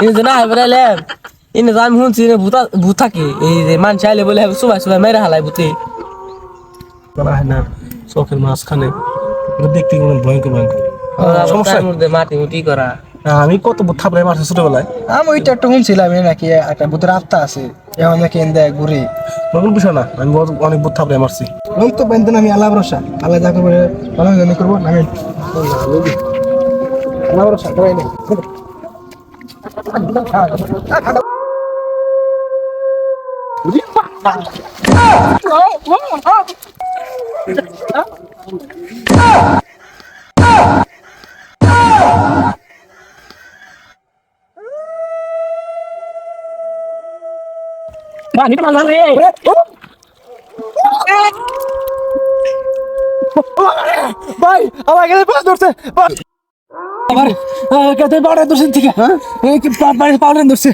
ইনি না বেড়াইলাম ইনি তো আমি শুনছি ভূত থাকে এই যে মানুষ আইলে বলে সবাই সবাই মেরে হালাই ভূতে বলা হয় না চোখের মাঝখানে দেখতে কোনো ভয়ঙ্কর ভয়ঙ্কর সমস্যা মাটি মুটি করা আমি কত থাপড়াই মারছি ছোটবেলায় আমি ওইটা একটা শুনছিলাম নাকি একটা ভূতের আত্মা আছে এখন নাকি এনে ঘুরে কোনো বিষয় না আমি অনেক বুথ থাপড়াই মারছি লোক তো বেঁধে আমি আল্লাহ ভরসা আল্লাহ যা করবো ভালো জানি করবো আমি আল্লাহ ভরসা করাই নেই ভাই আমার কাছে পা ধরছে আমার কাছে পাড়ে ধরছেন ঠিক আছে পাড়ে ধরছে